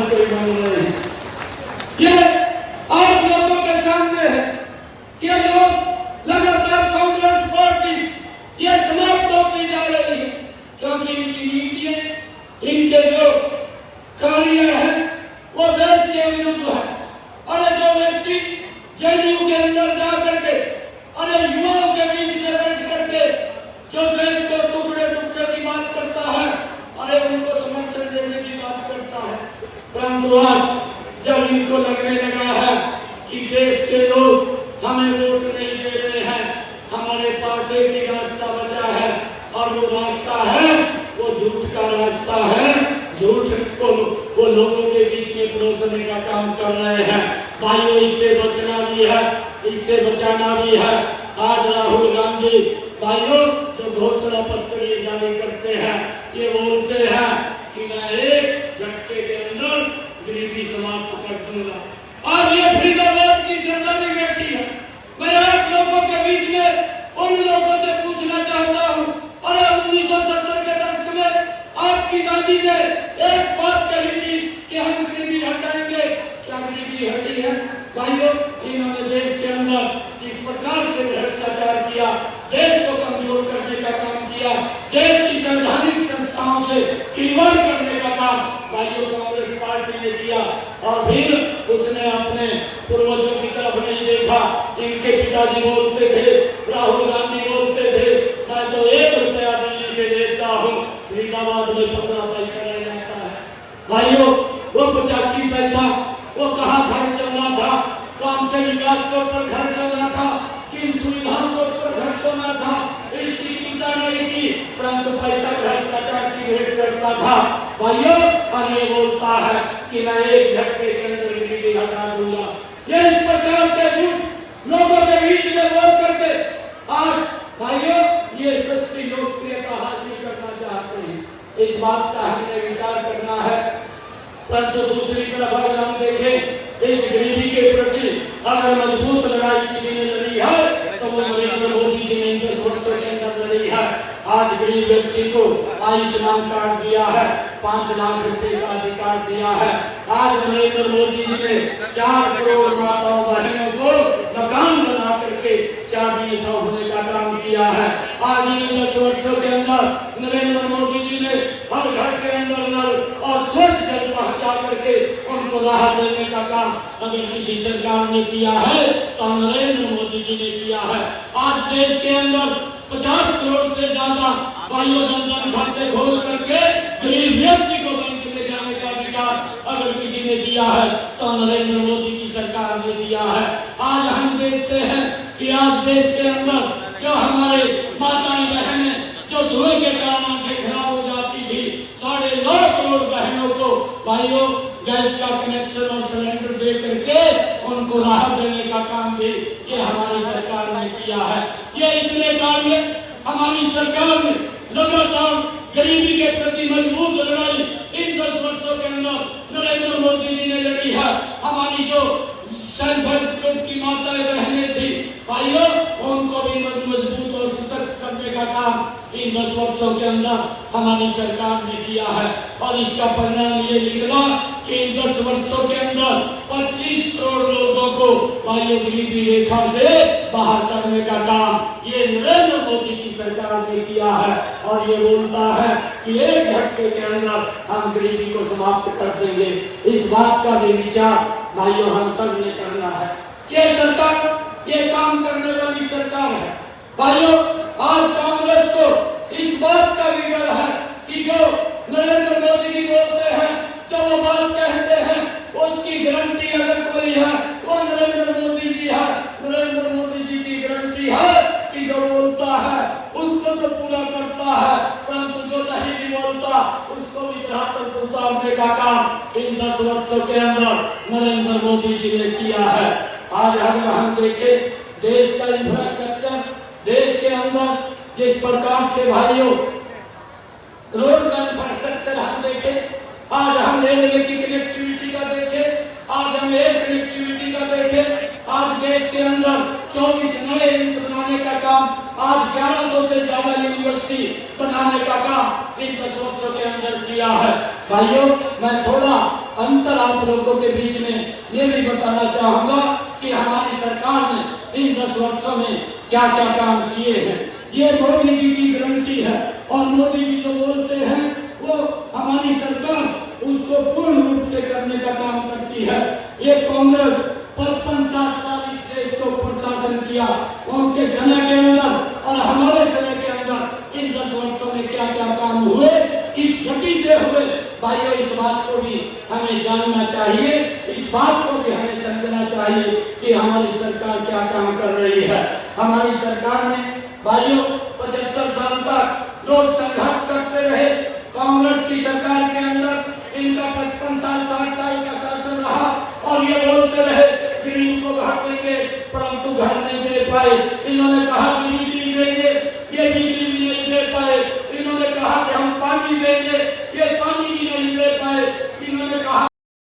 प्रधानमंत्री बन रहे हैं। ये आप लोगों के सामने है कि लोग लगातार कांग्रेस पार्टी ये समाप्त होती जा रही है, क्योंकि इनकी नीतियां, इनके जो कार्य है वो देश के विरुद्ध है। अरे जो व्यक्ति जेडीयू के अंदर जा करके, अरे युवाओं के बीच में बैठ करके जो देश को टुकड़े टुकड़े की बात करता है, अरे उनको समर्थन देने की बात करता है, परंतु आज जब इनको लगने लगा है कि देश के लोग हमें वोट नहीं दे रहे हैं, हमारे पास एक ही रास्ता बचा है और वो रास्ता है, वो झूठ का रास्ता है, झूठ को वो लोगों के बीच में परोसने का काम कर रहे हैं। भाइयों, इससे बचना भी है, इससे बचाना भी है। आज राहुल गांधी भाइयों जो घोषणा पत्र ये जारी करते हैं, ये बोलते हैं कि मैं एक झटके के अंदर गरीबी समाप्त कर दूंगा। आज ये फरीदाबाद की सरदारी बैठी है। मैं आप लोगों के बीच में उन लोगों से पूछना चाहता हूँ, अरे 1970 के दशक में आपकी दादी ने एक बात कही थी कि हम गरीबी हटाएंगे, क्या गरीबी हटी है? भाइयों, इन्होंने देश के अंदर जिस प्रकार से भ्रष्टाचार किया, देश को कमजोर करने का काम किया, देश की संवैधानिक संस्थाओं से खिलवाड़ करने का काम भाइयों कांग्रेस पार्टी ने किया। और फिर उसने अपने पूर्वजों की तरफ नहीं देखा। इनके पिताजी बोलते थे, राहुल गांधी बोलते थे, मैं तो 1 रुपया दिल्ली से देता हूँ, फरीदाबाद में 15 पैसा रह जाता है। भाइयों, वो 85 पैसा वो कहाँ खर्च होना था? काम से विकास के ऊपर खर्च होना था, किन सुविधाओं के ऊपर खर्च होना था, इसकी चिंता नहीं की, परंतु पैसा भ्रष्टाचार की भेंट चढ़ता था। भाइयों, और ये बोलता है कि मैं एक झटके के अंदर गरीबी हटा दूंगा। ये इस प्रकार के झूठ लोगों के बीच में बोल करके आज भाइयों ये सस्ती लोकप्रियता हासिल करना चाहते हैं। इस बात का हमने विचार करना है। परंतु दूसरी तरफ अगर हम देखें, इस गरीबी के प्रति अगर मजबूत लड़ाई किसी ने लड़ी है तो वो नरेंद्र मोदी जी ने 10 वर्षों के अंदर लड़ी है। आज गरीब व्यक्ति को आयुष्मान कार्ड दिया है, 5 लाख रुपए का अधिकार दिया है। आज नरेंद्र मोदी जी ने 4 करोड़ माताओं बहनों को मकान बना करके चाबी सौंपने का काम किया है। आज इन 10 वर्षों के अंदर नरेंद्र मोदी जी ने हर घर के अंदर नल और स्वच्छ जल पहुंचा करके उनको राहत देने का काम अगर किसी सरकार ने किया है तो नरेंद्र मोदी जी ने किया है। आज देश के अंदर 50 करोड़ से ज्यादा भाइयों जनधन खाते खोल करके गरीब व्यक्ति को बैंक में जाने का अधिकार अगर किसी ने दिया है तो नरेंद्र मोदी की सरकार ने दिया है। आज हम देखते हैं कि आज देश के अंदर जो हमारे माताएं बहनें जो धुएं के कारण आंखें खराब हो जाती थी, 9.5 करोड़ बहनों को भाइयों गैस का कनेक्शन और सिलेंडर दे करके उनको राहत देने का काम भी ये हमारी सरकार ने किया है। ये इतने कार्य हमारी सरकार ने लगातार गरीबी के प्रति मजबूत लड़ाई इन 10 वर्षों के अंदर नरेंद्र मोदी जी ने लड़ी है। हमारी जो की माताएं बहनें थी भाइयों, उनको भी मजबूत और सशक्त करने का काम इन 10 वर्षों के अंदर हमारी सरकार ने किया है। और इसका परिणाम ये निकला कि इन 10 वर्षों के अंदर 25 करोड़ लोगों को भाइयों गरीबी रेखा से बाहर करने का काम ये नरेंद्र मोदी की सरकार ने किया है। और ये बोलता है कि एक झटके के अंदर हम गरीबी को समाप्त कर देंगे। इस बात का भी विचार भाइयों हम सब ने करना है। ये सरकार ये काम करने वाली सरकार है। भाइयों, आज कांग्रेस को इस बात का भी डर है कि जो नरेंद्र मोदी जी बोलते हैं, जो वो बात कहते हैं, उसकी गारंटी अगर कोई है वो नरेंद्र मोदी जी है। नरेंद्र मोदी जी की गारंटी है कि जो बोलता है उसको तो पूरा करता है, परंतु जो नहीं भी बोलता उसको भी धरातल पर उतारने का काम इन 10 वर्षों के अंदर नरेंद्र मोदी जी ने किया है। आज अगर हम देखें देश का इंफ्रास्ट्रक्चर, देश के अंदर जिस प्रकार से भाइयों रोड का इंफ्रास्ट्रक्चर हम देखें, आज हम रेलवे की कनेक्टिविटी का देखें, आज हम एयर कनेक्टिविटी का देखें, आज देश के अंदर 24 नए एम्स बनाने का काम, आज 1100 से ज्यादा यूनिवर्सिटी बनाने का काम इन 10 वर्षों के अंदर किया है। भाइयों, मैं थोड़ा अंतर आप लोगों के बीच में ये भी बताना चाहूंगा कि हमारी सरकार ने इन 10 वर्षों में क्या क्या काम किए हैं। ये मोदी जी की गारंटी है और मोदी जी जो बोलते हैं वो हमारी सरकार उसको पूर्ण रूप से करने का काम करती है। ये कांग्रेस 55-60 साल इस देश को प्रशासन किया, उनके समय के अंदर और हमारे समय के अंदर इन 10 वर्षों में क्या क्या काम हुए, किस गति से हुए, भाइयों इस बात को भी हमें जानना चाहिए, इस बात को भी हमें समझना चाहिए कि हमारी सरकार क्या काम कर रही है। हमारी सरकार ने भाइयों 75 साल तक लोग संघर्ष करते रहे। कांग्रेस की सरकार के अंदर इनका 55 साल 60 साल का शासन रहा और ये बोलते रहे गरीब को घर देंगे, परंतु घर नहीं दे पाए। इन्होंने कहा कि बिजली देंगे, ये बिजली भी नहीं दे पाए। इन्होंने कहा कि हम पानी देंगे,